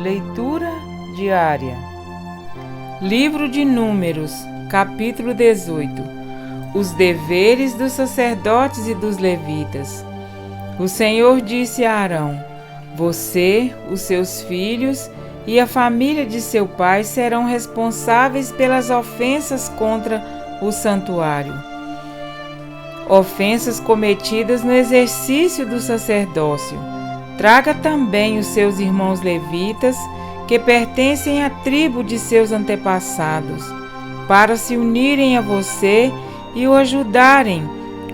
Leitura diária. Livro de Números, capítulo 18. Os deveres dos sacerdotes e dos levitas. O Senhor disse a Arão: Você, os seus filhos e a família de seu pai serão responsáveis pelas ofensas contra o santuário. Ofensas cometidas no exercício do sacerdócio. Traga também os seus irmãos levitas, que pertencem à tribo de seus antepassados, para se unirem a você e o ajudarem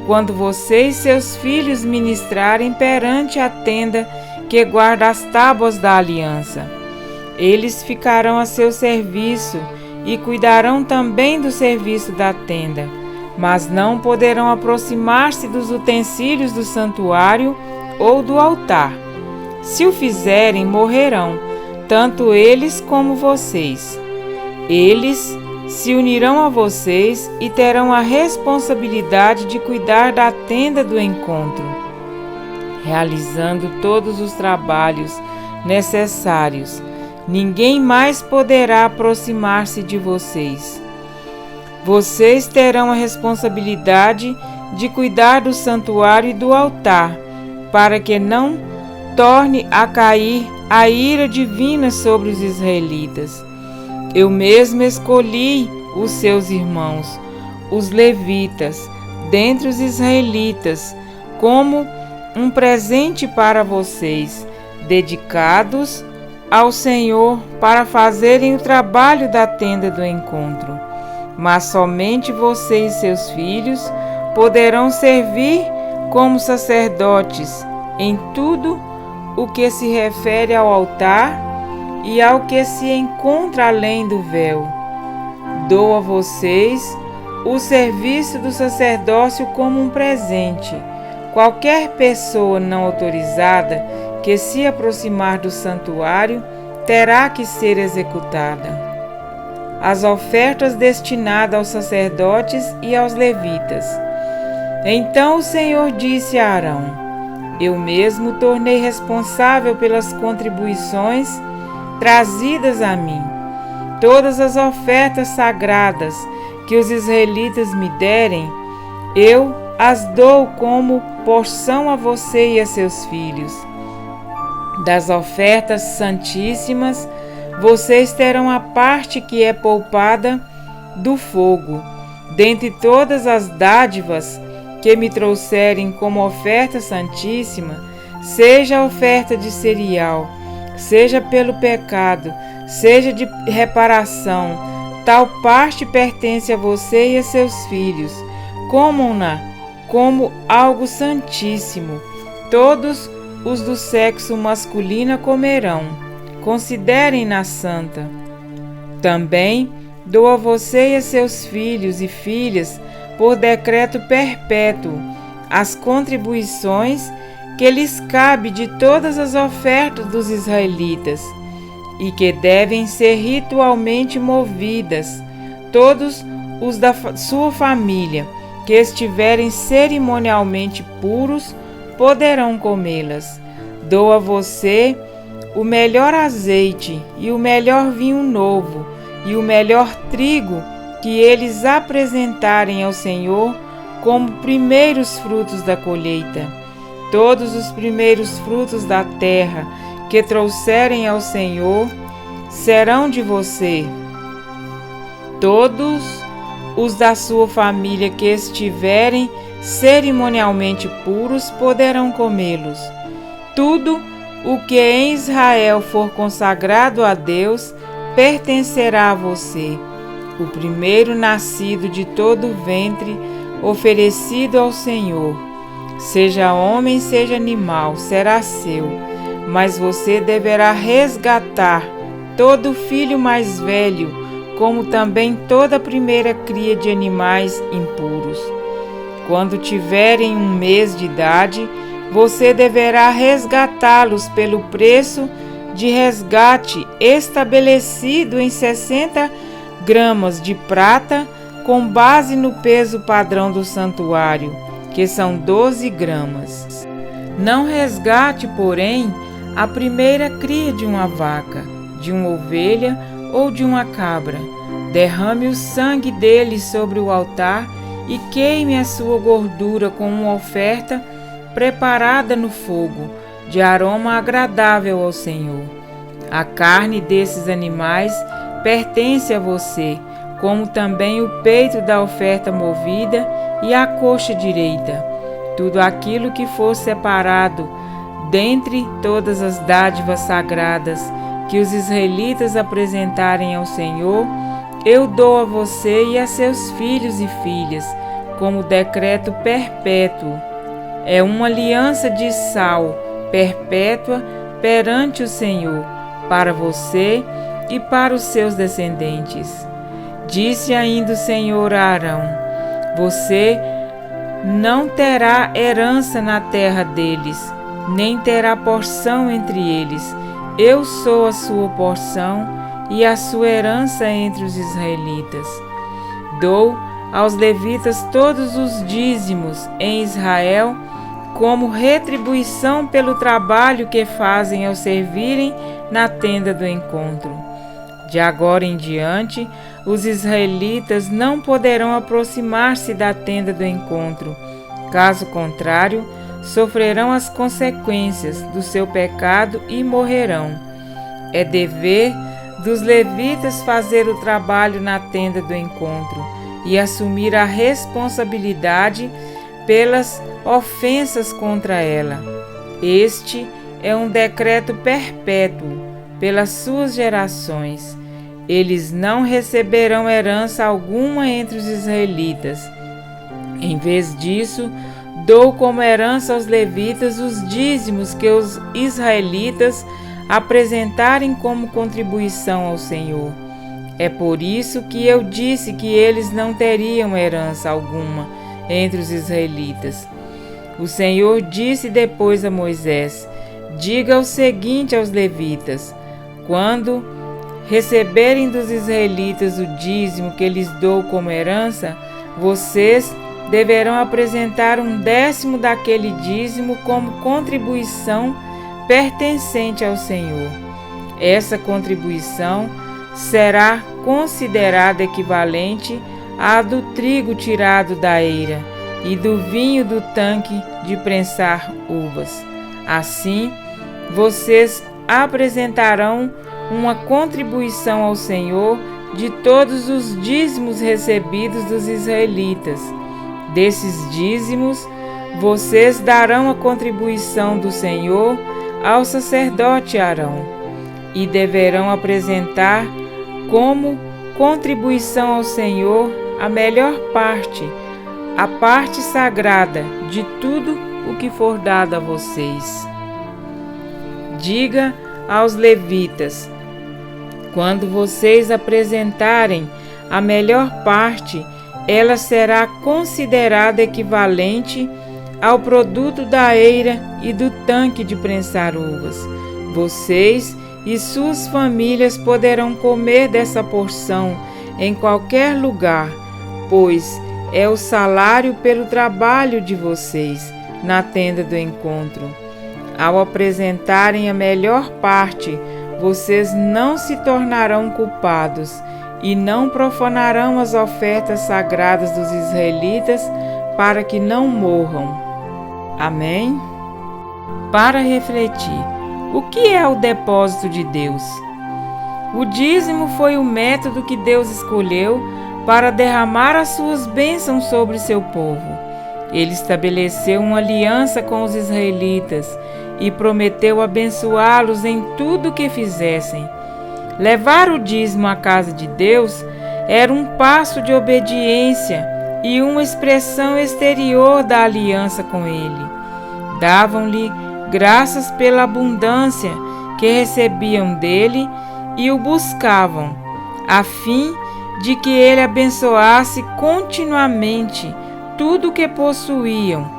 quando você e seus filhos ministrarem perante a tenda que guarda as tábuas da aliança. Eles ficarão a seu serviço e cuidarão também do serviço da tenda, mas não poderão aproximar-se dos utensílios do santuário ou do altar. Se o fizerem, morrerão, tanto eles como vocês. Eles se unirão a vocês e terão a responsabilidade de cuidar da tenda do encontro, realizando todos os trabalhos necessários. Ninguém mais poderá aproximar-se de vocês. Vocês terão a responsabilidade de cuidar do santuário e do altar, para que não torne a cair a ira divina sobre os israelitas. Eu mesmo escolhi os seus irmãos, os levitas, dentre os israelitas, como um presente para vocês, dedicados ao Senhor para fazerem o trabalho da tenda do encontro. Mas somente você e seus filhos poderão servir como sacerdotes em tudo o que se refere ao altar e ao que se encontra além do véu. Dou a vocês o serviço do sacerdócio como um presente. Qualquer pessoa não autorizada que se aproximar do santuário terá que ser executada. As ofertas destinadas aos sacerdotes e aos levitas. Então o Senhor disse a Arão: Eu mesmo tornei responsável pelas contribuições trazidas a mim. Todas as ofertas sagradas que os israelitas me derem, eu as dou como porção a você e a seus filhos. Das ofertas santíssimas, vocês terão a parte que é poupada do fogo. Dentre todas as dádivas que me trouxerem como oferta santíssima, seja a oferta de cereal, seja pelo pecado, seja de reparação, tal parte pertence a você e a seus filhos. Comam-na como algo santíssimo. Todos os do sexo masculino comerão. Considerem-na santa. Também dou a você e a seus filhos e filhas, por decreto perpétuo, as contribuições que lhes cabe de todas as ofertas dos israelitas, e que devem ser ritualmente movidas. Todos os da sua família que estiverem cerimonialmente puros poderão comê-las. Dou a você o melhor azeite e o melhor vinho novo e o melhor trigo que eles apresentarem ao Senhor como primeiros frutos da colheita. Todos os primeiros frutos da terra que trouxerem ao Senhor serão de você. Todos os da sua família que estiverem cerimonialmente puros poderão comê-los. Tudo o que em Israel for consagrado a Deus pertencerá a você. O primeiro nascido de todo o ventre oferecido ao Senhor, seja homem, seja animal, será seu, mas você deverá resgatar todo filho mais velho, como também toda a primeira cria de animais impuros. Quando tiverem 1 mês de idade, você deverá resgatá-los pelo preço de resgate estabelecido em 60 gramas de prata, com base no peso padrão do santuário, que são 12 gramas. Não resgate, porém, a primeira cria de uma vaca, de uma ovelha ou de uma cabra. Derrame o sangue dele sobre o altar e queime a sua gordura com uma oferta preparada no fogo, de aroma agradável ao Senhor. A carne desses animais pertence a você, como também o peito da oferta movida e a coxa direita. Tudo aquilo que for separado dentre todas as dádivas sagradas que os israelitas apresentarem ao Senhor, eu dou a você e a seus filhos e filhas, como decreto perpétuo. É uma aliança de sal perpétua perante o Senhor, para você e para os seus descendentes. Disse ainda o Senhor a Arão: você não terá herança na terra deles, nem terá porção entre eles. Eu sou a sua porção e a sua herança entre os israelitas. Dou aos levitas todos os dízimos em Israel, como retribuição pelo trabalho que fazem ao servirem na tenda do encontro. De agora em diante, os israelitas não poderão aproximar-se da tenda do encontro. Caso contrário, sofrerão as consequências do seu pecado e morrerão. É dever dos levitas fazer o trabalho na tenda do encontro e assumir a responsabilidade pelas ofensas contra ela. Este é um decreto perpétuo pelas suas gerações. Eles não receberão herança alguma entre os israelitas. Em vez disso, dou como herança aos levitas os dízimos que os israelitas apresentarem como contribuição ao Senhor. É por isso que eu disse que eles não teriam herança alguma entre os israelitas. O Senhor disse depois a Moisés: diga o seguinte aos levitas: quando receberem dos israelitas o dízimo que lhes dou como herança, vocês deverão apresentar 1/10 daquele dízimo como contribuição pertencente ao Senhor. Essa contribuição será considerada equivalente à do trigo tirado da eira e do vinho do tanque de prensar uvas. Assim, vocês apresentarão uma contribuição ao Senhor de todos os dízimos recebidos dos israelitas. Desses dízimos, vocês darão a contribuição do Senhor ao sacerdote Arão e deverão apresentar como contribuição ao Senhor a melhor parte, a parte sagrada de tudo o que for dado a vocês. Diga aos levitas: quando vocês apresentarem a melhor parte, ela será considerada equivalente ao produto da eira e do tanque de prensar uvas. Vocês e suas famílias poderão comer dessa porção em qualquer lugar, pois é o salário pelo trabalho de vocês na tenda do encontro. Ao apresentarem a melhor parte, vocês não se tornarão culpados e não profanarão as ofertas sagradas dos israelitas para que não morram. Amém? Para refletir, o que é o depósito de Deus? O dízimo foi o método que Deus escolheu para derramar as suas bênçãos sobre seu povo. Ele estabeleceu uma aliança com os israelitas e prometeu abençoá-los em tudo o que fizessem. Levar o dízimo à casa de Deus era um passo de obediência e uma expressão exterior da aliança com Ele. Davam-lhe graças pela abundância que recebiam dele e o buscavam, a fim de que ele abençoasse continuamente tudo o que possuíam.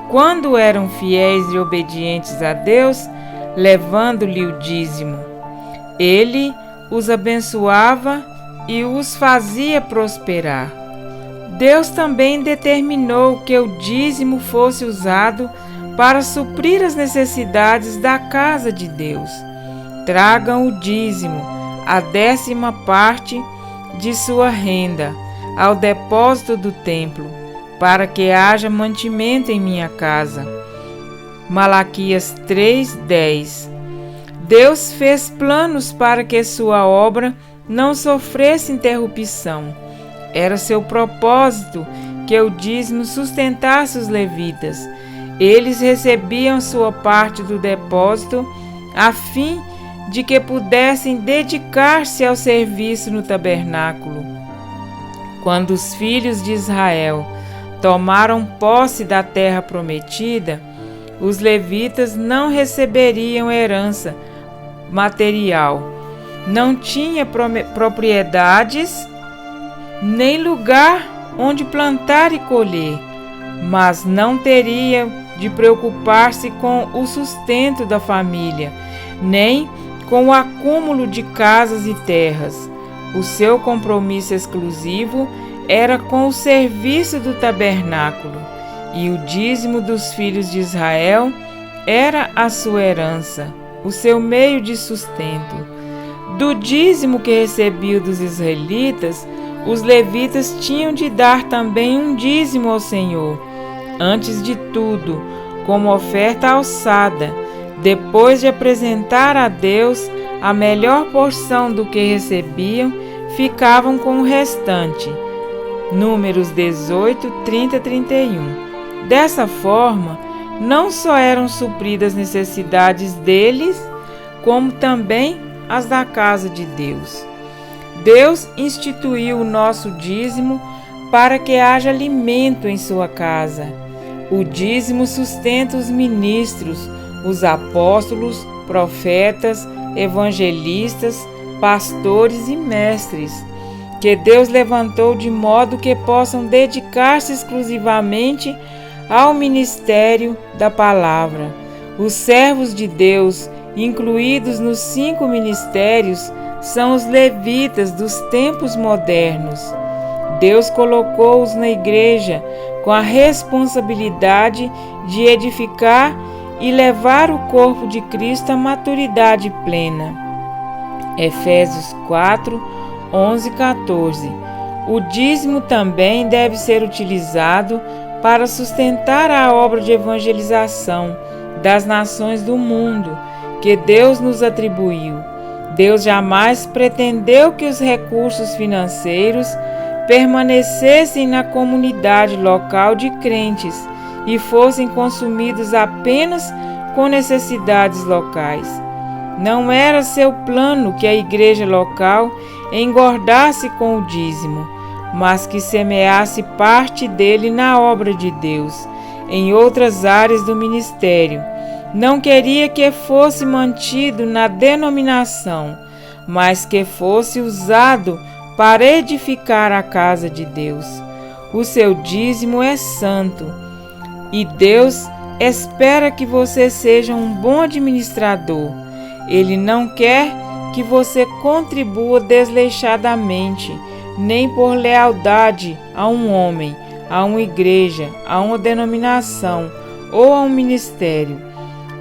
Quando eram fiéis e obedientes a Deus, levando-lhe o dízimo, ele os abençoava e os fazia prosperar. Deus também determinou que o dízimo fosse usado para suprir as necessidades da casa de Deus. tragam o dízimo, a 10ª parte de sua renda, ao depósito do templo, para que haja mantimento em minha casa. Malaquias 3:10. Deus fez planos para que sua obra não sofresse interrupção. Era seu propósito que o dízimo sustentasse os levitas. Eles recebiam sua parte do depósito a fim de que pudessem dedicar-se ao serviço no tabernáculo. Quando os filhos de Israel tomaram posse da terra prometida, os levitas não receberiam herança material, não tinha propriedades nem lugar onde plantar e colher, mas não teria de preocupar-se com o sustento da família, nem com o acúmulo de casas e terras. O seu compromisso exclusivo era com o serviço do tabernáculo, e o dízimo dos filhos de Israel era a sua herança, o seu meio de sustento. Do dízimo que recebiam dos israelitas, os levitas tinham de dar também um dízimo ao Senhor, antes de tudo, como oferta alçada, depois de apresentar a Deus a melhor porção do que recebiam, ficavam com o restante. Números 18, 30, 31. Dessa forma, não só eram supridas as necessidades deles, como também as da casa de Deus. Deus instituiu o nosso dízimo para que haja alimento em sua casa. O dízimo sustenta os ministros, os apóstolos, profetas, evangelistas, pastores e mestres, que Deus levantou de modo que possam dedicar-se exclusivamente ao ministério da palavra. Os servos de Deus, incluídos nos 5 ministérios, são os levitas dos tempos modernos. Deus colocou-os na igreja com a responsabilidade de edificar e levar o corpo de Cristo à maturidade plena. Efésios 4, 11 e 14. O dízimo também deve ser utilizado para sustentar a obra de evangelização das nações do mundo que Deus nos atribuiu. Deus jamais pretendeu que os recursos financeiros permanecessem na comunidade local de crentes e fossem consumidos apenas com necessidades locais. Não era seu plano que a igreja local engordasse com o dízimo, mas que semeasse parte dele na obra de Deus, em outras áreas do ministério. Não queria que fosse mantido na denominação, mas que fosse usado para edificar a casa de Deus. O seu dízimo é santo, e Deus espera que você seja um bom administrador. Ele não quer que você contribua desleixadamente, nem por lealdade a um homem, a uma igreja, a uma denominação ou a um ministério.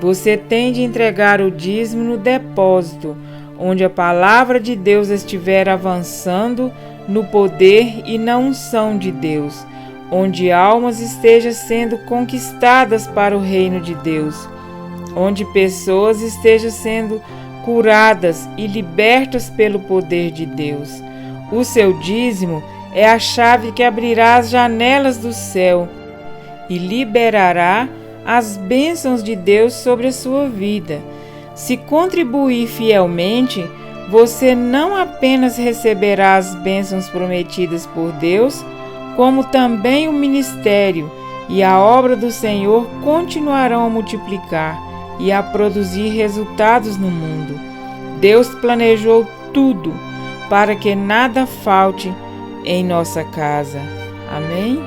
Você tem de entregar o dízimo no depósito, onde a palavra de Deus estiver avançando no poder e na unção de Deus, onde almas estejam sendo conquistadas para o reino de Deus, onde pessoas estejam sendo curadas e libertas pelo poder de Deus. O seu dízimo é a chave que abrirá as janelas do céu e liberará as bênçãos de Deus sobre a sua vida. Se contribuir fielmente, você não apenas receberá as bênçãos prometidas por Deus, como também o ministério e a obra do Senhor continuarão a multiplicar e a produzir resultados no mundo. Deus planejou tudo para que nada falte em nossa casa. Amém?